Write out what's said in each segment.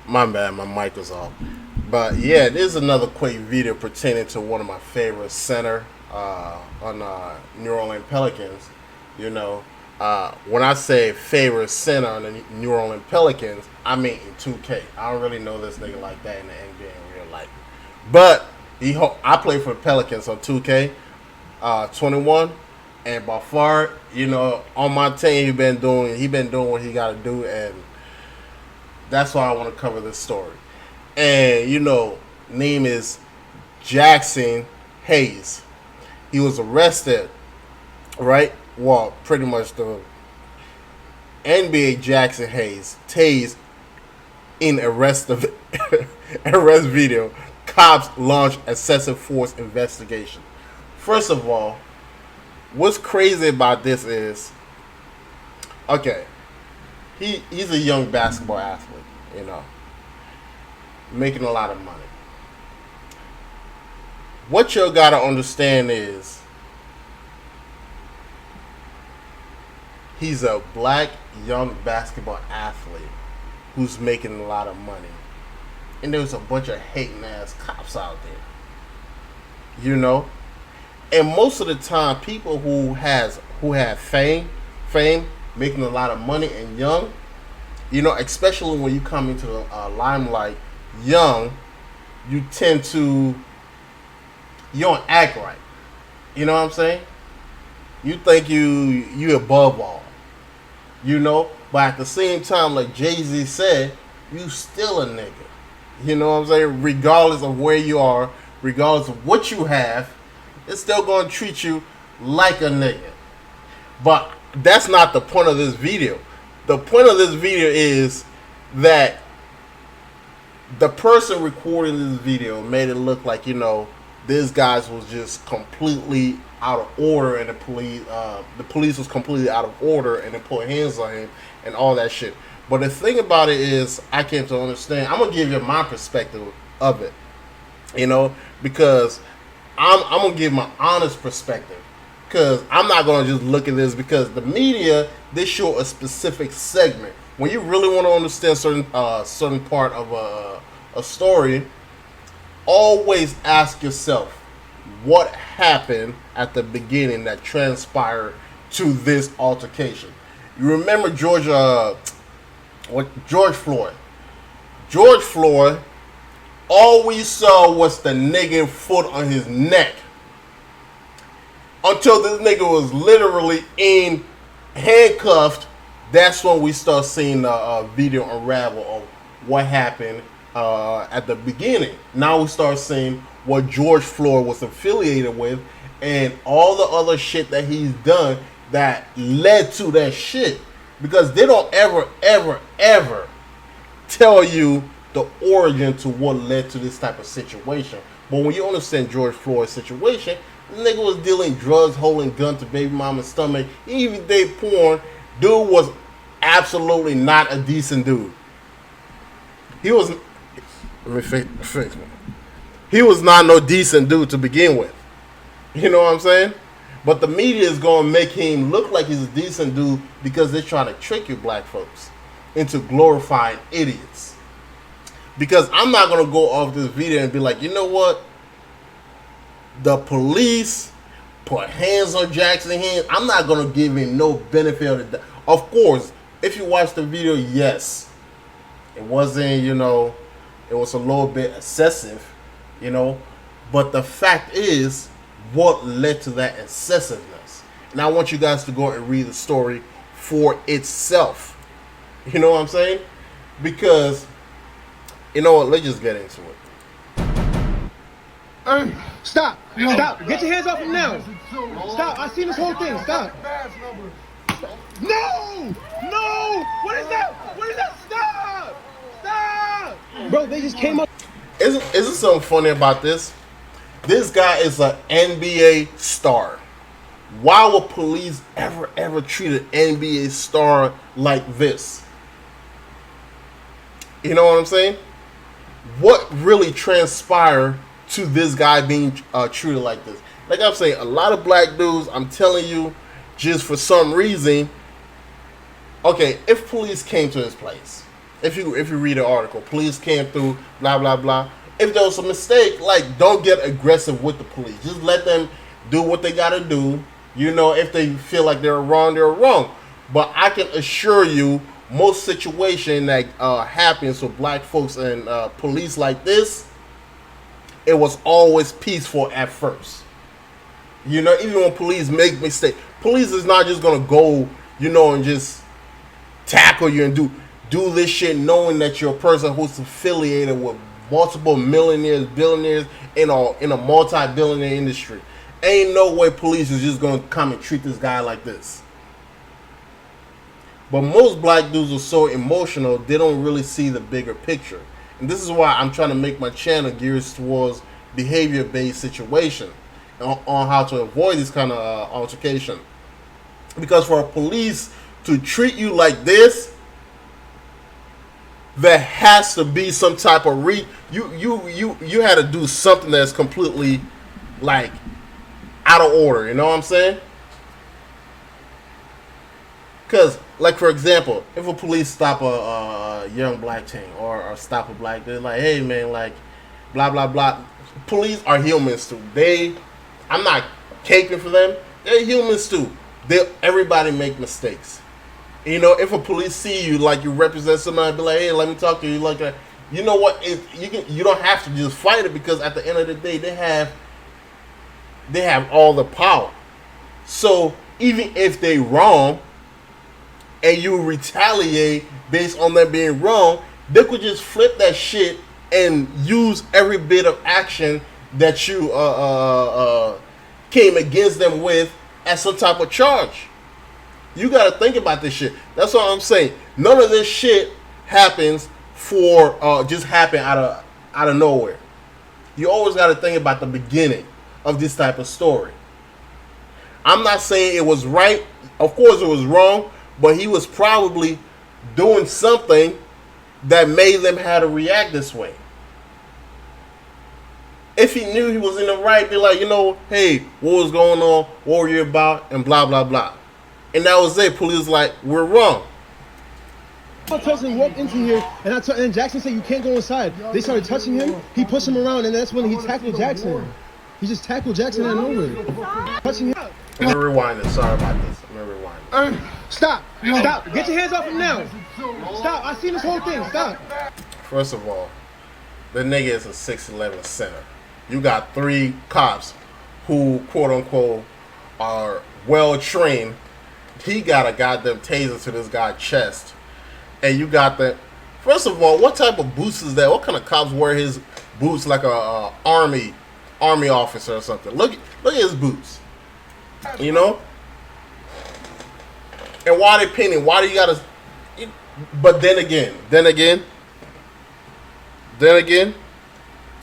My bad, my mic was off. But yeah, there's another quick video pertaining to one of my favorite center on New Orleans Pelicans. You know, when I say favorite center on the New Orleans Pelicans, I mean in 2K. I don't really know this nigga like that in the NBA in real life. But I play for the Pelicans on 2K 21, and by far, on my team he been doing what he got to do, and that's why I want to cover this story. And name is Jaxson Hayes. He was arrested, right? Well, pretty much the NBA Jaxson Hayes tased in arrest video. Cops launch excessive force investigation. First of all, what's crazy about this is, okay, he's a young basketball athlete, making a lot of money. What you gotta understand is he's a black young basketball athlete who's making a lot of money. And there's a bunch of hating ass cops out there. And most of the time people who have fame, making a lot of money and young, especially when you come into the limelight young, you don't act right. You know what I'm saying? You think you above all. But at the same time, like Jay-Z said, you still a nigga. You know what I'm saying? Regardless of where you are, regardless of what you have, it's still going to treat you like a nigga. But that's not the point of this video. The point of this video is that the person recording this video made it look like, this guy was just completely out of order, and the police was completely out of order, and they put hands on him and all that shit. But the thing about it is, I came to understand. I'm gonna give you my perspective of it, because I'm gonna give my honest perspective, because I'm not gonna just look at this because the media, they show a specific segment. When you really want to understand certain part of a story, always ask yourself what happened at the beginning that transpired to this altercation. You remember George Floyd. George Floyd, all we saw was the nigga foot on his neck. Until this nigga was literally in handcuffed, that's when we start seeing the video unravel of what happened at the beginning. Now we start seeing what George Floyd was affiliated with and all the other shit that he's done that led to that shit. Because they don't ever tell you the origin to what led to this type of situation. But when you understand George Floyd's situation, the nigga was dealing drugs, holding gun to baby mama's stomach, he even did porn. Dude was absolutely not a decent dude. He was, he was not no decent dude to begin with. You know what I'm saying? But the media is going to make him look like he's a decent dude because they're trying to trick you black folks into glorifying idiots. Because I'm not going to go off this video and be like, you know what? The police put hands on Jaxson Hayes. I'm not going to give him no benefit of the doubt. Of course, if you watch the video, yes. It wasn't, it was a little bit excessive, But the fact is, what led to that excessiveness? And I want you guys to go and read the story for itself. You know what I'm saying? Because, you know what? Let's just get into it. Stop! Stop! Get your hands off him now! Stop! I seen this whole thing. Stop! No! No! What is that? What is that? Stop! Stop! Bro, they just came up. Isn't something funny about this? This guy is an NBA star. Why would police ever treat an NBA star like this? You know what I'm saying? What really transpired to this guy being treated like this? Like I'm saying, a lot of black dudes, I'm telling you, just for some reason, okay, if police came to his place, If you read the article, police came through, blah blah blah. If there was a mistake, like, don't get aggressive with the police. Just let them do what they gotta do. You know, if they feel like they're wrong, they're wrong. But I can assure you, most situation that happens with black folks and police like this, it was always peaceful at first. You know, even when police make mistakes, police is not just gonna go, you know, and just tackle you and do this shit knowing that you're a person who's affiliated with multiple millionaires, billionaires in a multi-billionaire industry. Ain't no way police is just gonna come and treat this guy like this. But most black dudes are so emotional, they don't really see the bigger picture. And this is why I'm trying to make my channel geared towards behavior-based situation on how to avoid this kind of altercation. Because for a police to treat you like this, there has to be some type of you had to do something that's completely like out of order. You know what I'm saying? Because, like, for example, if a police stop a young black teen or stop a black, they're like, hey man, like, blah blah blah. Police are humans too. I'm not caping for them. They're humans too. Everybody make mistakes. You know, if a police see you like you represent somebody, be like, hey, let me talk to you. Like, you know what? You don't have to just fight it, because at the end of the day, they have all the power. So even if they wrong, and you retaliate based on them being wrong, they could just flip that shit and use every bit of action that you came against them with as some type of charge. You got to think about this shit. That's what I'm saying. None of this shit happens for just happen out of nowhere. You always got to think about the beginning of this type of story. I'm not saying it was right. Of course it was wrong, but he was probably doing something that made them have to react this way. If he knew he was in the right, be like, you know, hey, what was going on? What were you about? And blah, blah, blah. And that was it. Police was like, we're wrong. A person walked into here, and Jaxson said you can't go inside. They started touching him. He pushed him around, and that's when he tackled Jaxson. He just tackled Jaxson out of nowhere. Touching him. Let me rewind it. Sorry about this. Let me rewind it. Stop. Stop. Get your hands off him now. Stop. I seen this whole thing. Stop. First of all, the nigga is a 6'11" center. You got 3 cops who, quote unquote, are well trained. He got a goddamn taser to this guy's chest. And you got that. First of all, what type of boots is that? What kind of cops wear his boots like a army officer or something? Look at his boots. You know? And why they painting? Why do you gotta? But then again,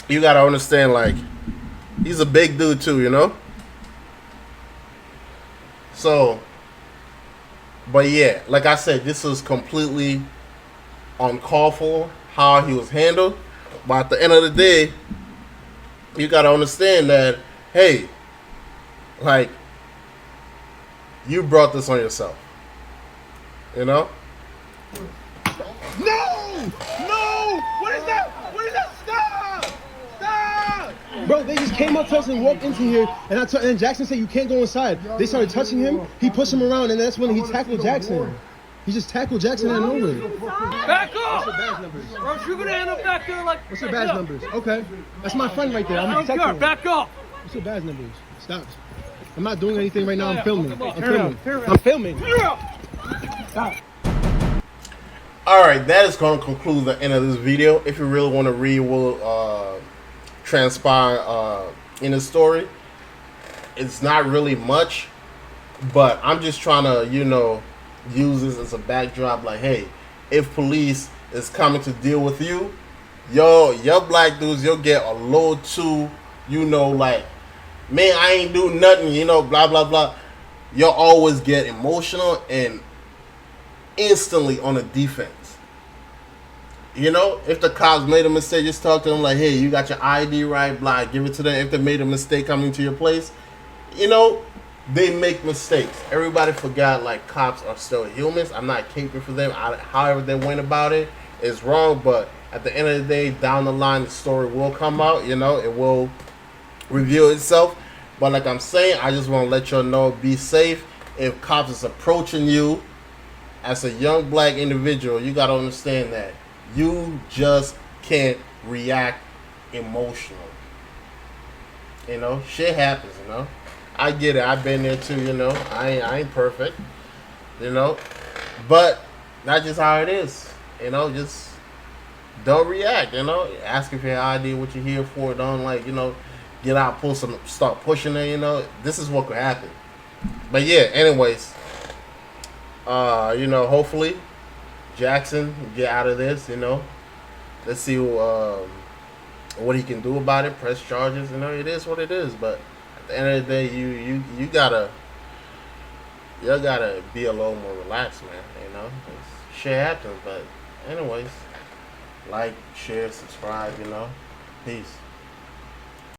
you gotta understand, like, he's a big dude too, you know? So, but yeah, like I said, this was completely uncalled for how he was handled. But at the end of the day, you gotta understand that, hey, like, you brought this on yourself. You know? No! No! What is that? What is that? Stop! Stop! Bro, they just came up to us and walked into here, and Jaxson said you can't go inside. They started touching him. He pushed him around, and that's when he tackled Jaxson. He just tackled Jaxson out of nowhere. Back up! What's your badge numbers? Bro, you're gonna end up back there like. What's your badge numbers? Okay. That's my friend right there. I I'm don't care. detecting him. Back up! What's your badge numbers? Stop. I'm not doing anything right now. I'm filming. I'm filming. Stop. Alright, that is going to conclude the end of this video. If you really want to read what will transpire in the story, it's not really much, but I'm just trying to, you know, use this as a backdrop. Like, hey, if police is coming to deal with you, your black dudes, you'll get a little too, you know, like, man, I ain't do nothing, you know, blah, blah, blah. You'll always get emotional and instantly on the defense. You know, if the cops made a mistake, just talk to them like, hey, you got your ID right, blah, give it to them. If they made a mistake coming to your place, you know, they make mistakes. Everybody forgot, like, cops are still humans. I'm not caping for them. However they went about it, is wrong. But at the end of the day, down the line, the story will come out. You know, it will reveal itself. But like I'm saying, I just want to let y'all know, be safe. If cops is approaching you as a young black individual, you gotta understand that you just can't react emotionally. You know, shit happens. You know, I get it. I've been there too. You know, I ain't perfect. You know, but that's just how it is. You know, just don't react. You know, ask if your ID, what you're here for. Don't get out, start pushing it. You know, this is what could happen. But yeah, anyways, hopefully Jaxson get out of this. You know, let's see what he can do about it. Press charges. You know, it is what it is. But at the end of the day, you gotta be a little more relaxed, man. You know, shit happens. But anyways, like, share, subscribe. You know, peace.